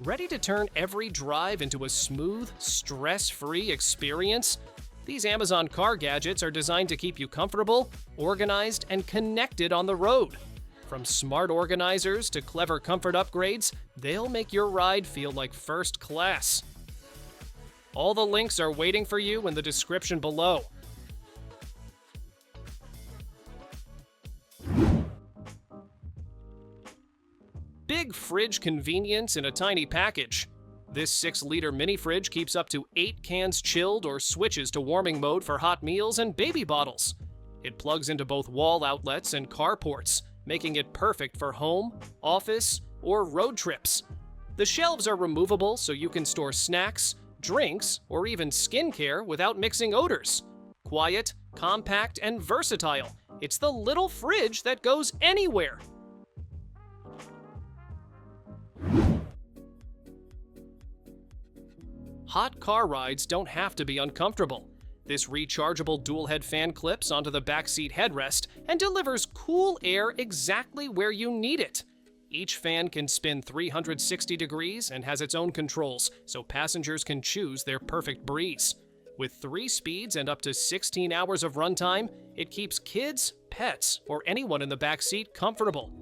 Ready to turn every drive into a smooth, stress-free experience? These Amazon car gadgets are designed to keep you comfortable, organized, and connected on the road. From smart organizers to clever comfort upgrades, they'll make your ride feel like first class. All the links are waiting for you in the description below. Big fridge convenience in a tiny package. This 6-liter mini fridge keeps up to 8 cans chilled or switches to warming mode for hot meals and baby bottles. It plugs into both wall outlets and carports, making it perfect for home, office, or road trips. The shelves are removable so you can store snacks, drinks, or even skincare without mixing odors. Quiet, compact, and versatile, it's the little fridge that goes anywhere. Hot car rides don't have to be uncomfortable. This rechargeable dual-head fan clips onto the backseat headrest and delivers cool air exactly where you need it. Each fan can spin 360 degrees and has its own controls, so passengers can choose their perfect breeze. With 3 speeds and up to 16 hours of runtime, it keeps kids, pets, or anyone in the backseat comfortable.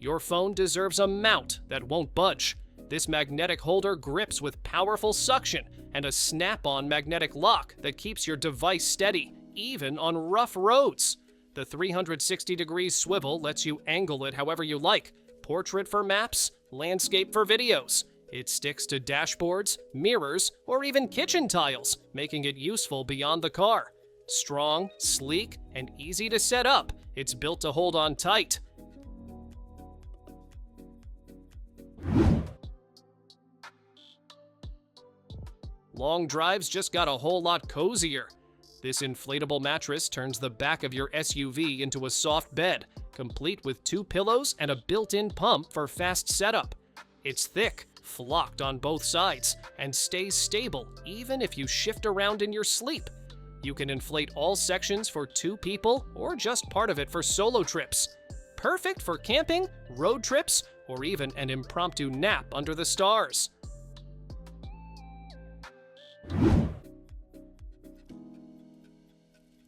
Your phone deserves a mount that won't budge. This magnetic holder grips with powerful suction and a snap-on magnetic lock that keeps your device steady, even on rough roads. The 360-degree swivel lets you angle it however you like, portrait for maps, landscape for videos. It sticks to dashboards, mirrors, or even kitchen tiles, making it useful beyond the car. Strong, sleek, and easy to set up, it's built to hold on tight. Long drives just got a whole lot cozier. This inflatable mattress turns the back of your SUV into a soft bed, complete with 2 pillows and a built-in pump for fast setup. It's thick, flocked on both sides, and stays stable even if you shift around in your sleep. You can inflate all sections for 2 people or just part of it for solo trips. Perfect for camping, road trips, or even an impromptu nap under the stars.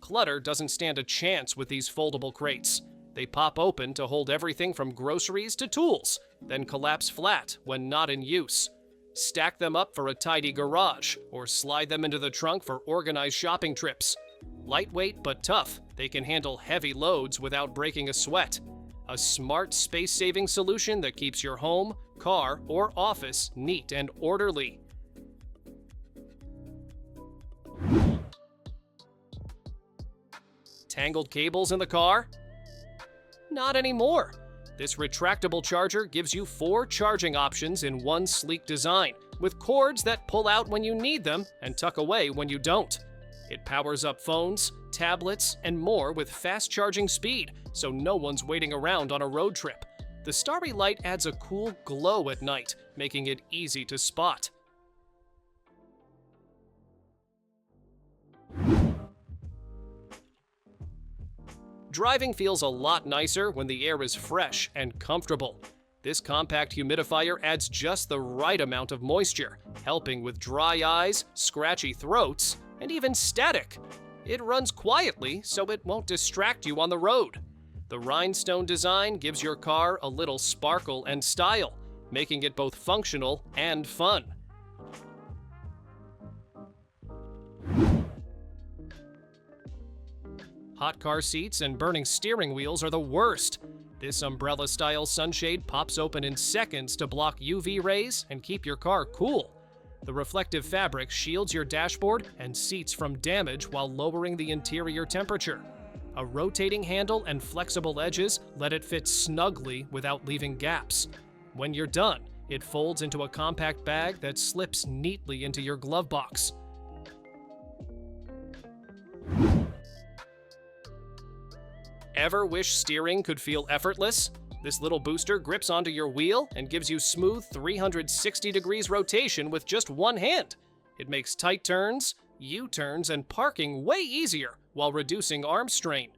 Clutter doesn't stand a chance with these foldable crates. They pop open to hold everything from groceries to tools, then collapse flat when not in use. Stack them up for a tidy garage, or slide them into the trunk for organized shopping trips. Lightweight but tough, they can handle heavy loads without breaking a sweat. A smart space-saving solution that keeps your home, car, or office neat and orderly. Tangled cables in the car? Not anymore. This retractable charger gives you 4 charging options in one sleek design, with cords that pull out when you need them and tuck away when you don't. It powers up phones, tablets, and more with fast charging speed, so no one's waiting around on a road trip. The starry light adds a cool glow at night, making it easy to spot. Driving feels a lot nicer when the air is fresh and comfortable. This compact humidifier adds just the right amount of moisture, helping with dry eyes, scratchy throats, and even static. It runs quietly so it won't distract you on the road. The rhinestone design gives your car a little sparkle and style, making it both functional and fun. Hot car seats and burning steering wheels are the worst. This umbrella-style sunshade pops open in seconds to block UV rays and keep your car cool. The reflective fabric shields your dashboard and seats from damage while lowering the interior temperature. A rotating handle and flexible edges let it fit snugly without leaving gaps. When you're done, it folds into a compact bag that slips neatly into your glove box. Ever wish steering could feel effortless? This little booster grips onto your wheel and gives you smooth 360 degrees rotation with just one hand. It makes tight turns, U-turns, and parking way easier while reducing arm strain.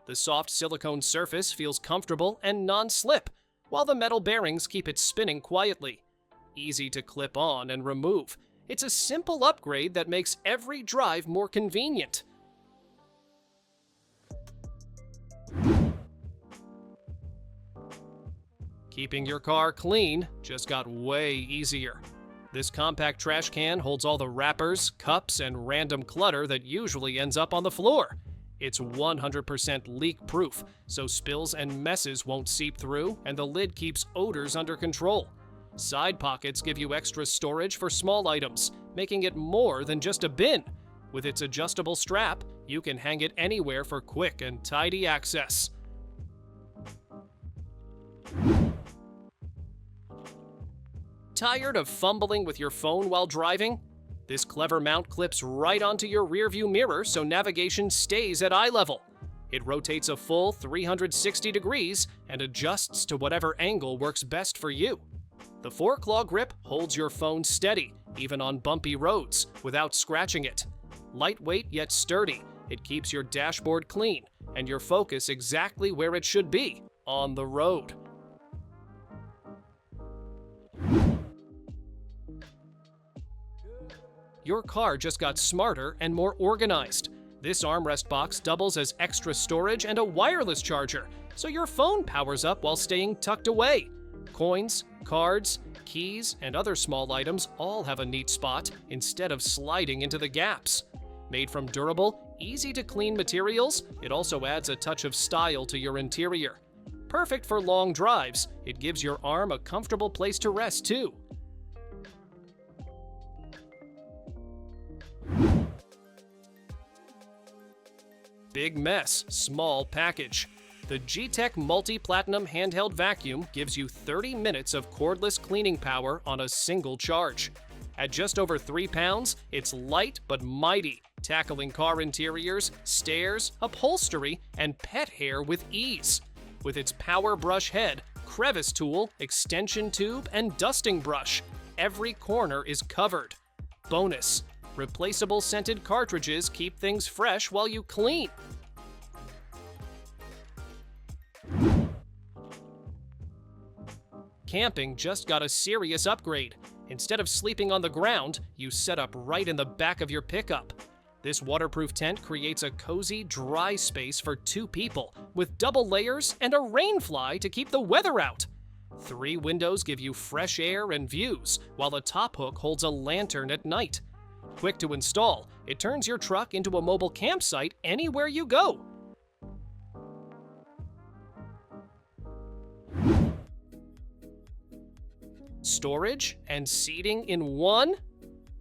The soft silicone surface feels comfortable and non-slip, while the metal bearings keep it spinning quietly. Easy to clip on and remove. It's a simple upgrade that makes every drive more convenient. Keeping your car clean just got way easier. This compact trash can holds all the wrappers, cups, and random clutter that usually ends up on the floor. It's 100% leak-proof, so spills and messes won't seep through, and the lid keeps odors under control. Side pockets give you extra storage for small items, making it more than just a bin. With its adjustable strap, you can hang it anywhere for quick and tidy access. Tired of fumbling with your phone while driving? This clever mount clips right onto your rearview mirror so navigation stays at eye level. It rotates a full 360 degrees and adjusts to whatever angle works best for you. The 4-claw grip holds your phone steady, even on bumpy roads, without scratching it. Lightweight yet sturdy, it keeps your dashboard clean and your focus exactly where it should be, on the road. Your car just got smarter and more organized. This armrest box doubles as extra storage and a wireless charger, so your phone powers up while staying tucked away. Coins, cards, keys, and other small items all have a neat spot instead of sliding into the gaps. Made from durable, easy-to-clean materials, it also adds a touch of style to your interior. Perfect for long drives, it gives your arm a comfortable place to rest too. Big mess, small package. The G-Tech Multi-Platinum Handheld Vacuum gives you 30 minutes of cordless cleaning power on a single charge. At just over 3 pounds, it's light but mighty, tackling car interiors, stairs, upholstery, and pet hair with ease. With its power brush head, crevice tool, extension tube, and dusting brush, every corner is covered. Bonus: replaceable scented cartridges keep things fresh while you clean. Camping just got a serious upgrade. Instead of sleeping on the ground, you set up right in the back of your pickup. This waterproof tent creates a cozy, dry space for 2 people, with double layers and a rainfly to keep the weather out. 3 windows give you fresh air and views, while the top hook holds a lantern at night. Quick to install, it turns your truck into a mobile campsite anywhere you go. Storage and seating in one?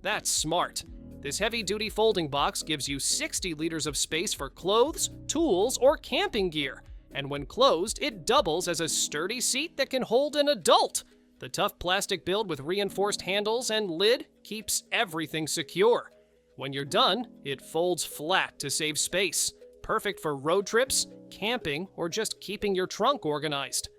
That's smart. This heavy-duty folding box gives you 60 liters of space for clothes, tools, or camping gear, and when closed, it doubles as a sturdy seat that can hold an adult. The tough plastic build with reinforced handles and lid keeps everything secure. When you're done, it folds flat to save space. Perfect for road trips, camping, or just keeping your trunk organized.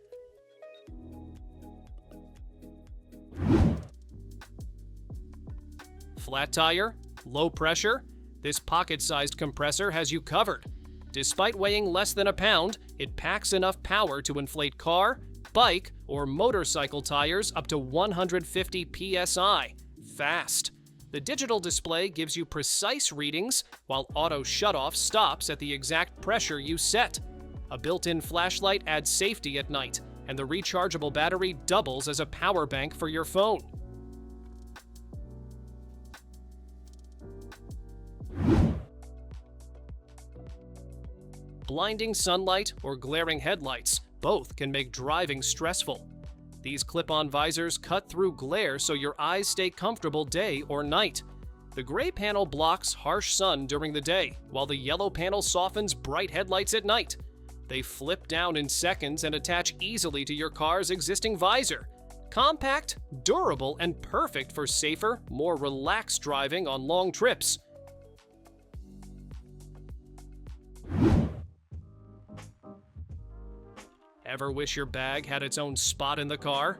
Flat tire, low pressure, this pocket-sized compressor has you covered. Despite weighing less than a pound, it packs enough power to inflate car, bike, or motorcycle tires up to 150 psi. Fast. The digital display gives you precise readings, while auto shutoff stops at the exact pressure you set. A built-in flashlight adds safety at night, and the rechargeable battery doubles as a power bank for your phone. Blinding sunlight or glaring headlights, both can make driving stressful. These clip-on visors cut through glare so your eyes stay comfortable day or night. The gray panel blocks harsh sun during the day, while the yellow panel softens bright headlights at night. They flip down in seconds and attach easily to your car's existing visor. Compact, durable, and perfect for safer, more relaxed driving on long trips. Ever wish your bag had its own spot in the car?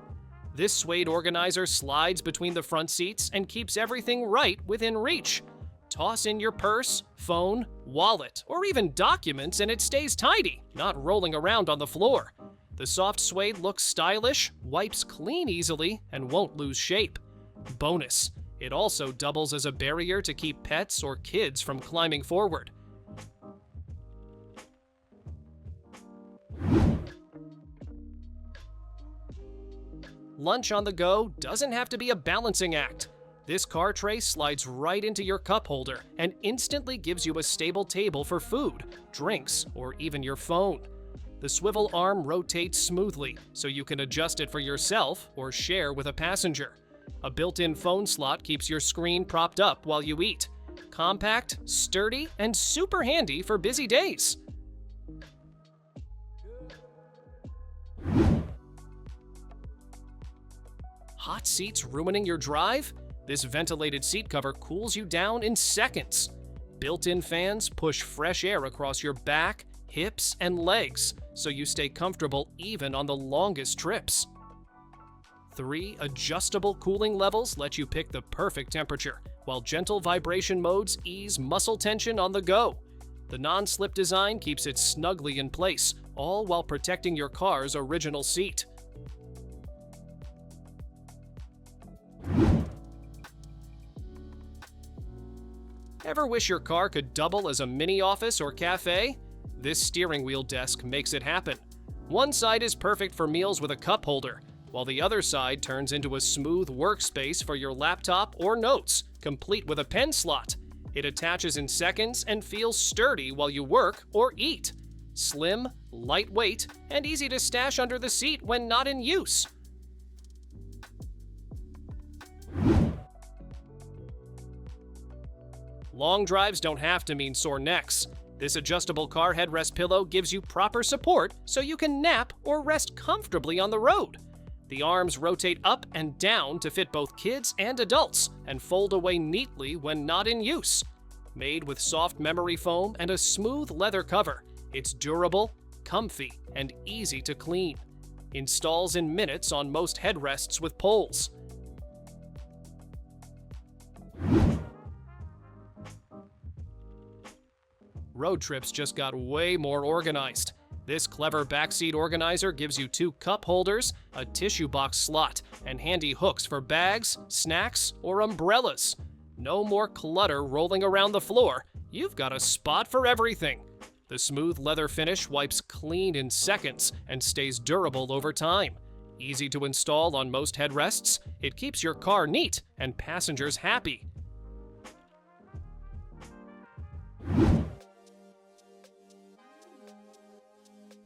This Suede Organizer slides between the front seats and keeps everything right within reach. Toss in your purse, phone, wallet, or even documents and it stays tidy, not rolling around on the floor. The soft suede looks stylish, wipes clean easily, and won't lose shape. Bonus, it also doubles as a barrier to keep pets or kids from climbing forward. Lunch on the go doesn't have to be a balancing act. This car tray slides right into your cup holder and instantly gives you a stable table for food, drinks, or even your phone. The swivel arm rotates smoothly, so you can adjust it for yourself or share with a passenger. A built-in phone slot keeps your screen propped up while you eat. Compact, sturdy, and super handy for busy days. Hot seats ruining your drive? This ventilated seat cover cools you down in seconds. Built-in fans push fresh air across your back, hips, and legs, so you stay comfortable even on the longest trips. 3 adjustable cooling levels let you pick the perfect temperature, while gentle vibration modes ease muscle tension on the go. The non-slip design keeps it snugly in place, all while protecting your car's original seat. Ever wish your car could double as a mini office or cafe? This steering wheel desk makes it happen. One side is perfect for meals with a cup holder, while the other side turns into a smooth workspace for your laptop or notes, complete with a pen slot. It attaches in seconds and feels sturdy while you work or eat. Slim, lightweight, and easy to stash under the seat when not in use. Long drives don't have to mean sore necks. This adjustable car headrest pillow gives you proper support so you can nap or rest comfortably on the road. The arms rotate up and down to fit both kids and adults and fold away neatly when not in use. Made with soft memory foam and a smooth leather cover, it's durable, comfy, and easy to clean. Installs in minutes on most headrests with poles. Road trips just got way more organized. This clever Backseat Organizer gives you 2 cup holders, a tissue box slot, and handy hooks for bags, snacks, or umbrellas. No more clutter rolling around the floor. You've got a spot for everything. The smooth leather finish wipes clean in seconds and stays durable over time. Easy to install on most headrests, it keeps your car neat and passengers happy.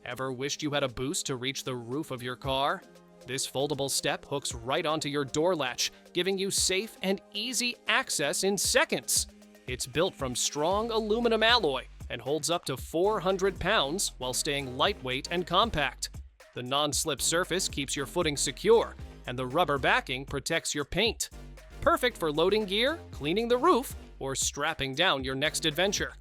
Ever wished you had a boost to reach the roof of your car? This foldable step hooks right onto your door latch, giving you safe and easy access in seconds. It's built from strong aluminum alloy and holds up to 400 pounds while staying lightweight and compact. The non-slip surface keeps your footing secure, and the rubber backing protects your paint. Perfect for loading gear, cleaning the roof, or strapping down your next adventure.